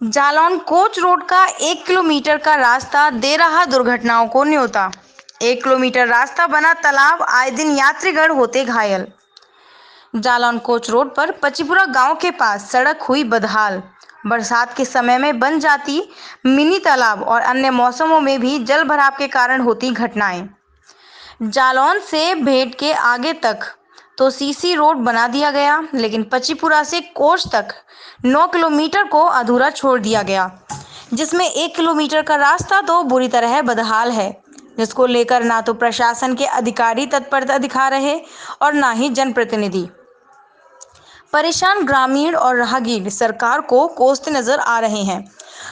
Jalaun coach road का 1 kilometre का रास्ता दे रहा दुर्घटनाओं को न्योता। 1 किलोमीटर रास्ता बना तालाब, आए दिन यात्रीगण होते घायल। जालौन कोच रोड पर पचीपुरा गांव के पास सड़क हुई बदहाल। बरसात के समय में बन जाती मिनी तालाब और अन्य मौसमों में भी जल भराव के कारण होती घटनाएं। जालौन से भेट के आगे तक तो सीसी रोड बना दिया गया, लेकिन पचीपुरा से कोच तक 9 किलोमीटर को अधूरा छोड़ दिया गया, जिसमें 1 किलोमीटर का रास्ता तो बुरी तरह बदहाल है, जिसको लेकर ना तो प्रशासन के अधिकारी तत्परता दिखा रहे और ना ही जनप्रतिनिधि। परेशान ग्रामीण और राहगीर सरकार को कोसते नजर आ रहे हैं।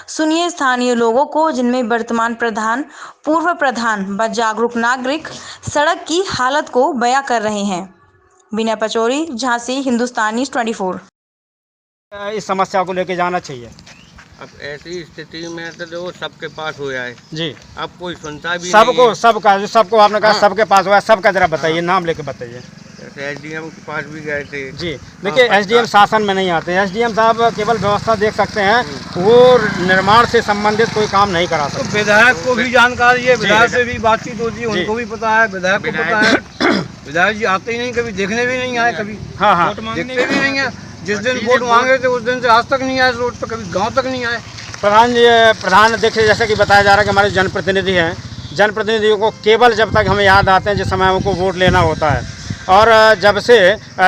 सुनिए स्थानीय लोगों को, जिनमें वर्तमान प्रधान, पूर्व प्रधान व जागरूक नागरिक सड़क की हालत को बयां कर रहे हैं। विनय पचौरी, झांसी, हिंदुस्तानी 24। इस समस्या को लेके जाना चाहिए। अब ऐसी स्थिति में तो जो सबके पास हो जाए जी, अब कोई सुनता भी सबको नहीं है। सबको आपने कहा हाँ। सबके पास हुआ है, सबका जरा बताइए, नाम लेके बताइए। जैसे एसडीएम के पास भी गए थे। जी, देखिए एसडीएम शासन में नहीं आते। एसडीएम साहब केवल व्यवस्था देख सकते हैं, वो निर्माण से संबंधित कोई काम नहीं करा तो सकते। विधायक को भी जानकारी है, विधायक से भी बातचीत होती है, उनको भी पता है, विधायक को पता है। विधायक जी आते ही नहीं, कभी देखने भी नहीं आए, कभी हाँ हाँ, देखते भी नहीं है। जिस दिन वोट मांगे थे उस दिन से आज तक नहीं आए रोड पर, कभी गांव तक नहीं आए। प्रधान देखिए, जैसा कि बताया जा रहा है कि हमारे जनप्रतिनिधि हैं, जनप्रतिनिधियों को केवल जब तक हमें याद आते हैं जिस समय हमको वोट लेना होता है, और जब से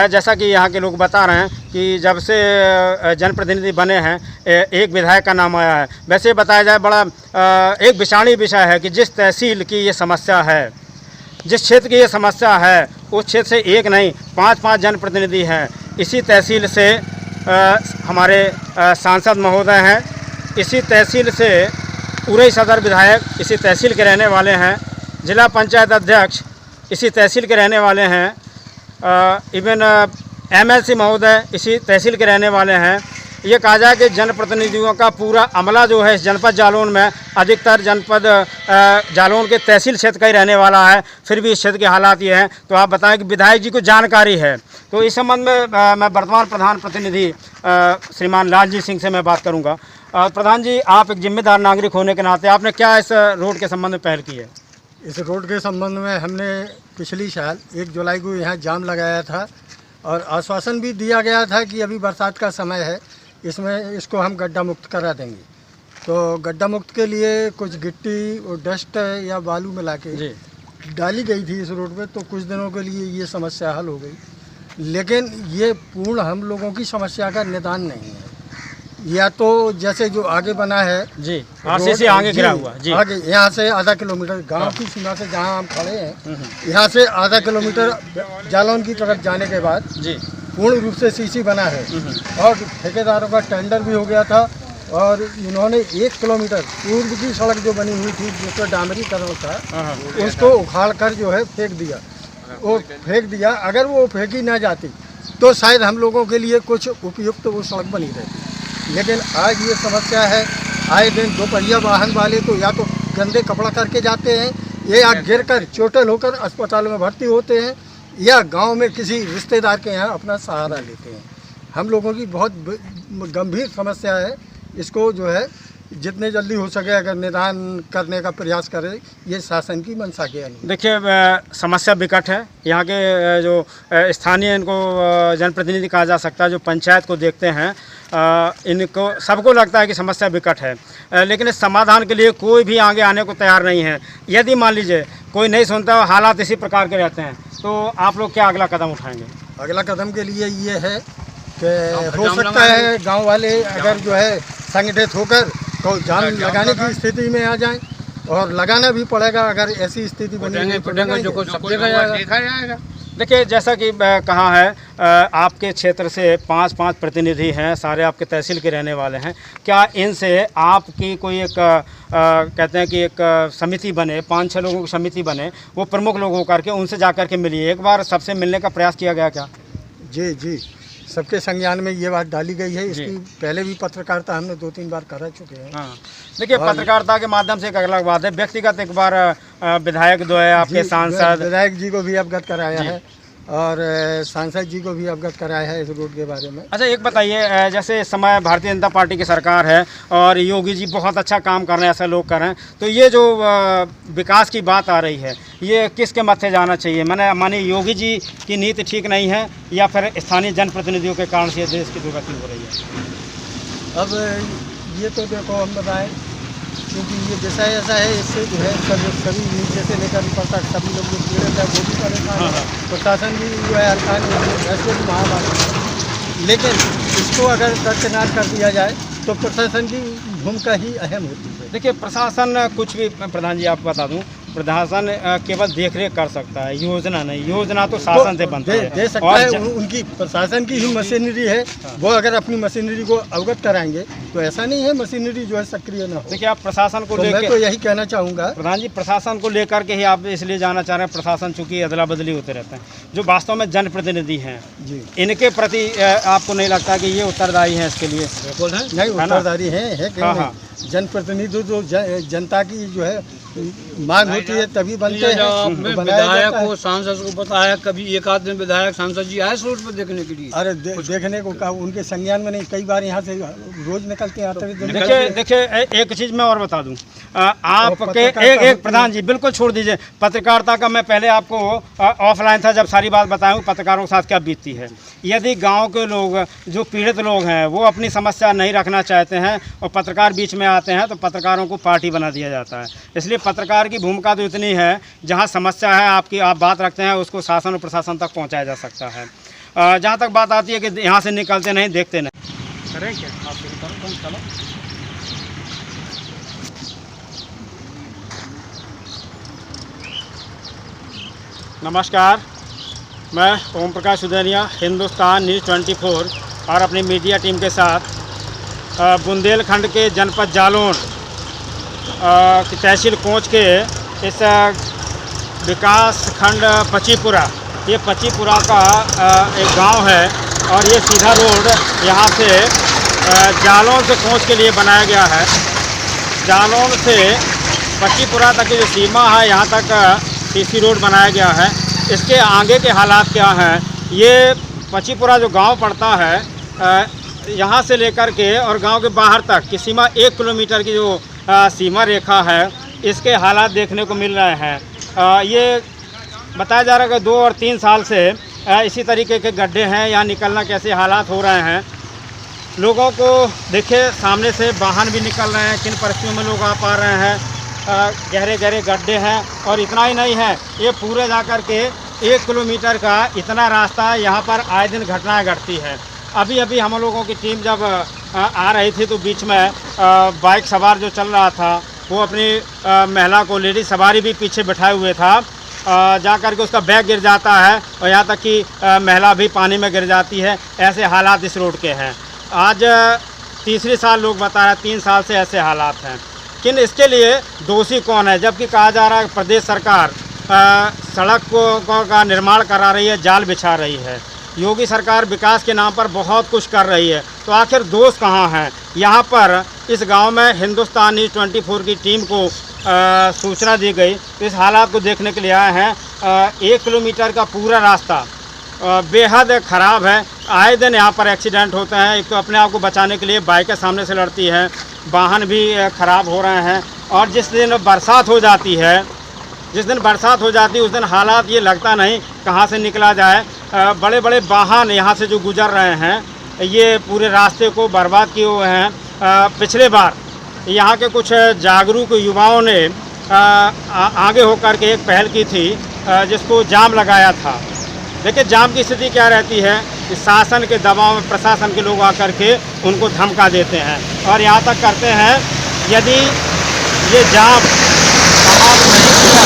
जैसा कि यहाँ के लोग बता रहे हैं कि जब से जनप्रतिनिधि बने हैं एक विधायक का नाम आया है। वैसे बताया जाए, बड़ा एक विषाणी विषय है कि जिस तहसील की ये समस्या है, जिस क्षेत्र की ये समस्या है, उस क्षेत्र से एक नहीं 5-5 जनप्रतिनिधि हैं। इसी तहसील से हमारे सांसद महोदय हैं, इसी तहसील से उरई सदर विधायक इसी तहसील के रहने वाले हैं, जिला पंचायत अध्यक्ष इसी तहसील के रहने वाले हैं, इवन एमएलसी महोदय इसी तहसील के रहने वाले हैं। ये कहा जाए कि जनप्रतिनिधियों का पूरा अमला जो है इस जनपद जालौन में, अधिकतर जनपद जालौन के तहसील क्षेत्र का ही रहने वाला है। फिर भी इस क्षेत्र के हालात ये हैं। तो आप बताएं कि विधायक जी को जानकारी है, तो इस संबंध में मैं वर्तमान प्रधान प्रतिनिधि श्रीमान लालजी सिंह से मैं बात करूँगा। प्रधान जी, आप एक जिम्मेदार नागरिक होने के नाते आपने क्या इस रोड के संबंध में पहल की है? इस रोड के संबंध में हमने पिछली साल 1 जुलाई को यहाँ जाम लगाया था और आश्वासन भी दिया गया था कि अभी बरसात का समय है, इसमें इसको हम गड्ढा मुक्त करा देंगे। तो गड्ढा मुक्त के लिए कुछ गिट्टी और डस्ट या बालू मिला के डाली गई थी इस रोड पे, तो कुछ दिनों के लिए ये समस्या हल हो गई। लेकिन ये पूर्ण हम लोगों की समस्या का निदान नहीं है। या तो जैसे जो आगे बना है जी, आगे से आगे गिरा हुआ जी, आगे यहाँ से आधा किलोमीटर गांव की सीमा से जहाँ हम खड़े हैं, यहाँ से आधा किलोमीटर जालौन की तरफ जाने के बाद जी पूर्ण रूप से सीसी बना है और ठेकेदारों का टेंडर भी हो गया था और इन्होंने 1 किलोमीटर पूर्व की सड़क जो बनी हुई थी जिसका डामरीकरण था उसको उखाड़ कर जो है फेंक दिया। वो फेंक दिया, अगर वो फेंकी ना जाती तो शायद हम लोगों के लिए कुछ उपयुक्त वो सड़क बनी रहती। लेकिन आज ये समस्या है, आए दिन 2 पहिया वाहन वाले तो या तो गंदे कपड़ा करके जाते हैं या गिर कर चोटिल होकर अस्पताल में भर्ती होते हैं या गांव में किसी रिश्तेदार के यहाँ अपना सहारा लेते हैं। हम लोगों की बहुत गंभीर समस्या है, इसको जो है जितने जल्दी हो सके अगर निदान करने का प्रयास करें, ये शासन की मंशा के अनुसार। देखिए समस्या विकट है। यहाँ के जो स्थानीय इनको जनप्रतिनिधि कहा जा सकता है, जो पंचायत को देखते हैं, इनको सबको लगता है कि समस्या विकट है, लेकिन इस समाधान के लिए कोई भी आगे आने को तैयार नहीं है। यदि मान लीजिए कोई नहीं सुनता, हालात इसी प्रकार के रहते हैं, तो आप लोग क्या अगला कदम उठाएंगे? अगला कदम के लिए ये है कि हो सकता है गांव वाले अगर जो है संगठित होकर तो जाम लगाने की स्थिति में आ जाएं और लगाना भी पड़ेगा। अगर ऐसी स्थिति बनेगी तो देखा जाएगा। देखिए, जैसा कि कहा है, आपके क्षेत्र से 5-5 प्रतिनिधि हैं, सारे आपके तहसील के रहने वाले हैं। क्या इनसे आपकी कोई एक कहते हैं कि एक समिति बने, 5-6 लोगों की समिति बने, वो प्रमुख लोगों करके उनसे जा कर के मिलिए? एक बार सबसे मिलने का प्रयास किया गया क्या? जी जी, सबके संज्ञान में ये बात डाली गई है। इसकी पहले भी पत्रकारिता हमने 2-3 बार करा चुके हैं। हाँ, देखिए पत्रकारिता के माध्यम से एक अलग बात है, व्यक्तिगत एक बार विधायक जो है आपके सांसद विधायक जी को भी अवगत कराया है और सांसद जी को भी अवगत कराया है इस रोड के बारे में। अच्छा एक बताइए, जैसे इस समय भारतीय जनता पार्टी की सरकार है और योगी जी बहुत अच्छा काम कर रहे हैं, ऐसे लोग कर रहे हैं, तो ये जो विकास की बात आ रही है ये किसके मत्थे जाना चाहिए? माने योगी जी की नीति ठीक नहीं है या फिर स्थानीय जनप्रतिनिधियों के कारण से देश की दुर्गति हो रही है? अब ये तो देखो हम बताएं, क्योंकि ये विषय ऐसा है, इससे जो है सभी नीचे से लेकर ऊपर तक सभी लोग जो पीड़ित है वो भी परेशान है, प्रशासन भी जो है हल्का नहीं है, ऐसे भी महामारी है। लेकिन इसको अगर दरकिनार कर दिया जाए तो प्रशासन की भूमिका ही अहम होती है। देखिए प्रशासन कुछ भी, प्रधान जी आपको बता दूं, प्रशासन केवल देखरेख कर सकता है, योजना नहीं। योजना तो शासन से बनती है, दे सकता है। उनकी प्रशासन की ही मशीनरी है, वो अगर अपनी मशीनरी को अवगत कराएंगे तो ऐसा नहीं है मशीनरी जो है सक्रिय न हो। देखिए आप प्रशासन को मैं लेकर, तो यही कहना चाहूँगा प्रधान जी प्रशासन को लेकर के ही आप इसलिए जाना चाह रहे हैं, प्रशासन चूंकि अदला बदली होते रहते हैं, जो वास्तव में जनप्रतिनिधि हैं जी, इनके प्रति आपको नहीं लगता कि ये उत्तरदायी हैं इसके लिए? नहीं उत्तरदारी है कि हाँ। जनप्रतिनिधि जो जनता की जो है मांग होती है तभी बनते हैं। आपने विधायक को सांसद को बताया, कभी एक आध दिन विधायक सांसद जी आए रोड पर देखने के लिए? अरे देखने को कहा, उनके संज्ञान में नहीं, कई बार यहाँ से रोज निकलते हैं आते देखिए देखिए एक चीज़ मैं और बता दूं, आपके एक प्रधान जी बिल्कुल छोड़ दीजिए पत्रकारिता का। मैं पहले आपको ऑफलाइन था जब सारी बात बताऊं पत्रकारों के साथ क्या बीतती है। यदि गांव के लोग जो पीड़ित लोग हैं वो अपनी समस्या नहीं रखना चाहते हैं और पत्रकार बीच में आते हैं तो पत्रकारों को पार्टी बना दिया जाता है। इसलिए पत्रकार की भूमिका तो इतनी है, जहां समस्या है आपकी, आप बात रखते हैं, उसको शासन और प्रशासन तक पहुंचाया जा सकता है। जहां तक बात आती है कि यहाँ से निकलते नहीं, देखते नहीं, करें क्या आप? चलो नमस्कार, मैं ओम प्रकाश सुधनिया, हिंदुस्तान न्यूज़ 24 और अपनी मीडिया टीम के साथ बुंदेलखंड के जनपद जालौन की तहसील कोंच के इस विकास खंड पचीपुरा, ये पचीपुरा का एक गांव है और ये सीधा रोड यहाँ से जालौन से कोंच के लिए बनाया गया है। जालौन से पचीपुरा तक की जो सीमा है यहाँ तक सीसी रोड बनाया गया है। इसके आगे के हालात क्या हैं? ये पचीपुरा जो गांव पड़ता है यहाँ से लेकर के और गांव के बाहर तक की सीमा 1 किलोमीटर की जो सीमा रेखा है, इसके हालात देखने को मिल रहे हैं। ये बताया जा रहा है कि 2 और 3 साल से इसी तरीके के गड्ढे हैं, यहाँ निकलना कैसे हालात हो रहे हैं। लोगों को देखिए सामने से वाहन भी निकल रहे हैं, किन परिस्थितियों में लोग आ पा रहे हैं। गहरे गहरे गड्ढे हैं और इतना ही नहीं है, ये पूरे जाकर के 1 किलोमीटर का इतना रास्ता यहाँ पर आए दिन घटनाएं घटती है। अभी अभी हम लोगों की टीम जब आ रही थी तो बीच में बाइक सवार जो चल रहा था वो अपनी महिला को, लेडी सवारी भी पीछे बैठाए हुए था, जा कर के उसका बैग गिर जाता है और यहाँ तक कि महिला भी पानी में गिर जाती है। ऐसे हालात इस रोड के हैं। आज तीसरी साल लोग बता रहे हैं, 3 साल से ऐसे हालात हैं। लेकिन इसके लिए दोषी कौन है? जबकि कहा जा रहा है प्रदेश सरकार सड़क का निर्माण करा रही है, जाल बिछा रही है। योगी सरकार विकास के नाम पर बहुत कुछ कर रही है, तो आखिर दोष कहाँ है? यहाँ पर इस गांव में हिंदुस्तान न्यूज़ 24 की टीम को सूचना दी गई, तो इस हालात को देखने के लिए आए हैं। 1 किलोमीटर का पूरा रास्ता बेहद ख़राब है। आए दिन यहाँ पर एक्सीडेंट होते हैं। एक तो अपने आप को बचाने के लिए बाइकें सामने से लड़ती है, वाहन भी ख़राब हो रहे हैं। और जिस दिन बरसात हो जाती है, उस दिन हालात ये लगता नहीं कहाँ से निकला जाए। बड़े बड़े वाहन यहाँ से जो गुजर रहे हैं, ये पूरे रास्ते को बर्बाद किए हुए हैं। पिछले बार यहाँ के कुछ जागरूक युवाओं ने आगे होकर के एक पहल की थी, जिसको जाम लगाया था। देखिए जाम की स्थिति क्या रहती है कि शासन के दबाव में प्रशासन के लोग आकर के उनको धमका देते हैं और यहाँ तक करते हैं, यदि ये जाम समाप्त नहीं किया,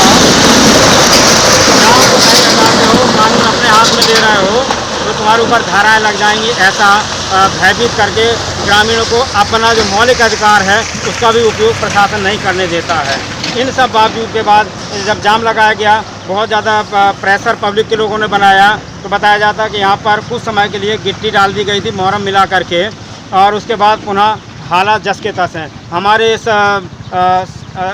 जाम को नहीं लगाते हो, कानून अपने हाथ में ले रहे हो, तो तुम्हारे ऊपर धाराएं लग जाएंगी। ऐसा भयभीत करके ग्रामीणों को अपना जो मौलिक अधिकार है उसका भी उपयोग प्रशासन नहीं करने देता है। इन सब बावजूद के बाद जब जाम लगाया गया, बहुत ज़्यादा प्रेशर पब्लिक के लोगों ने बनाया, तो बताया जाता है कि यहाँ पर कुछ समय के लिए गिट्टी डाल दी गई थी मोहरम मिला करके, और उसके बाद पुनः हालात जस के तस हैं। हमारे इस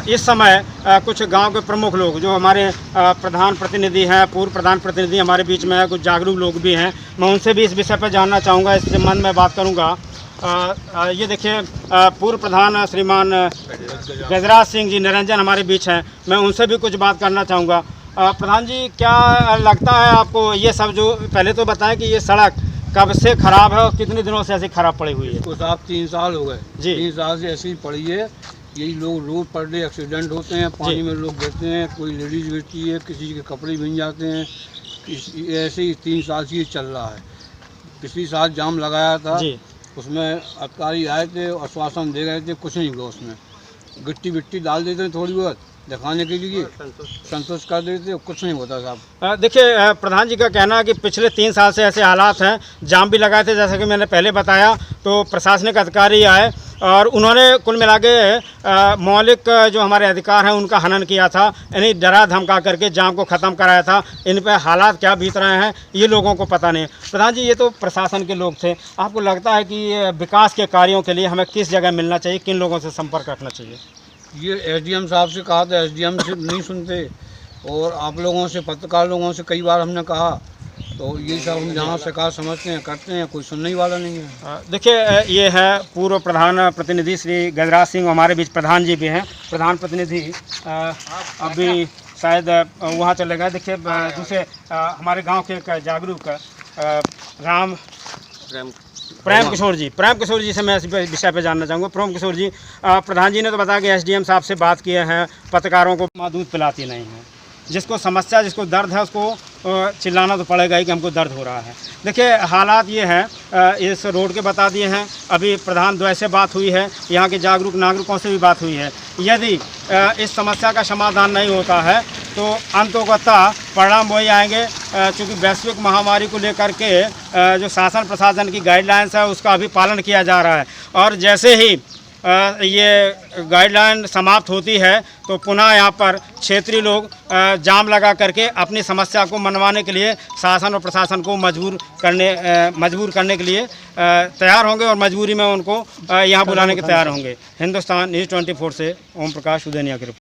इस समय कुछ गांव के प्रमुख लोग जो हमारे प्रधान प्रतिनिधि हैं, पूर्व प्रधान प्रतिनिधि हमारे बीच में है, कुछ जागरूक लोग भी हैं, मैं उनसे भी इस विषय पर जानना चाहूँगा, इस संबंध में बात करूँगा। ये देखिए पूर्व प्रधान श्रीमान गजराज सिंह जी निरंजन हमारे बीच हैं, मैं उनसे भी कुछ बात करना चाहूँगा। प्रधान जी, क्या लगता है आपको ये सब, जो पहले तो बताएं कि ये सड़क कब से खराब है और कितने दिनों से ऐसी खराब पड़ी हुई है? तो साहब 3 साल हो गए जी। 3 साल से ऐसी ही पड़ी है। यही लोग रोड पर डे एक्सीडेंट होते हैं, पानी में लोग गिरते हैं, कोई लेडीज गिरती है, किसी के कपड़े भिंग जाते हैं। ऐसे ही 3 साल से ये चल रहा है। पिछली साल जाम लगाया था जी। उसमें अधिकारी आए थे, आश्वासन दे रहे थे, कुछ नहीं हुआ उसमें। गिट्टी विट्टी डाल देते हैं थोड़ी बहुत दिखाने के लिए, संतुष्ट कर देते, कुछ नहीं होता साहब। देखिए प्रधान जी का कहना है कि पिछले 3 साल से ऐसे हालात हैं, जाम भी लगाए थे जैसा कि मैंने पहले बताया, तो प्रशासनिक अधिकारी आए और उन्होंने कुल मिला के मौलिक जो हमारे अधिकार हैं उनका हनन किया था, यानी डरा धमका करके जाम को ख़त्म कराया था। इन पर हालात क्या बीत रहे हैं ये लोगों को पता नहीं। प्रधान जी, ये तो प्रशासन के लोग थे, आपको लगता है कि विकास के कार्यों के लिए हमें किस जगह मिलना चाहिए, किन लोगों से संपर्क रखना चाहिए? ये एसडीएम साहब से कहा था, एसडीएम से नहीं सुनते, और आप लोगों से, पत्रकार लोगों से कई बार हमने कहा, तो ये सब हम जहाँ सरकार समझते हैं करते हैं, कोई सुनने वाला नहीं है। देखिए ये है पूर्व प्रधान प्रतिनिधि श्री गजराज सिंह, हमारे बीच प्रधान जी भी हैं, प्रधान प्रतिनिधि अभी शायद वहाँ चले गए। देखिए दूसरे हमारे गांव के एक जागरूक प्रेम किशोर जी से मैं इस विषय पे जानना चाहूँगा। प्रेम किशोर जी, प्रधान जी ने तो बताया कि एसडीएम साहब से बात किए हैं, पत्रकारों को दूध पिलाती नहीं है, जिसको समस्या, जिसको दर्द है उसको चिल्लाना तो पड़ेगा ही कि हमको दर्द हो रहा है। देखिए हालात ये हैं, इस रोड के बता दिए हैं, अभी प्रधान द्वय से बात हुई है, यहाँ के जागरूक नागरिकों से भी बात हुई है। यदि इस समस्या का समाधान नहीं होता है तो अंततः परिणाम वही आएंगे, चूँकि वैश्विक महामारी को लेकर के जो शासन प्रशासन की गाइडलाइंस है उसका अभी पालन किया जा रहा है, और जैसे ही ये गाइडलाइन समाप्त होती है तो पुनः यहाँ पर क्षेत्रीय लोग जाम लगा करके अपनी समस्या को मनवाने के लिए शासन और प्रशासन को मजबूर करने के लिए तैयार होंगे, और मजबूरी में उनको यहाँ बुलाने के तैयार होंगे। हिंदुस्तान न्यूज़ 24 से ओम प्रकाश उदयनिया की रिपोर्ट।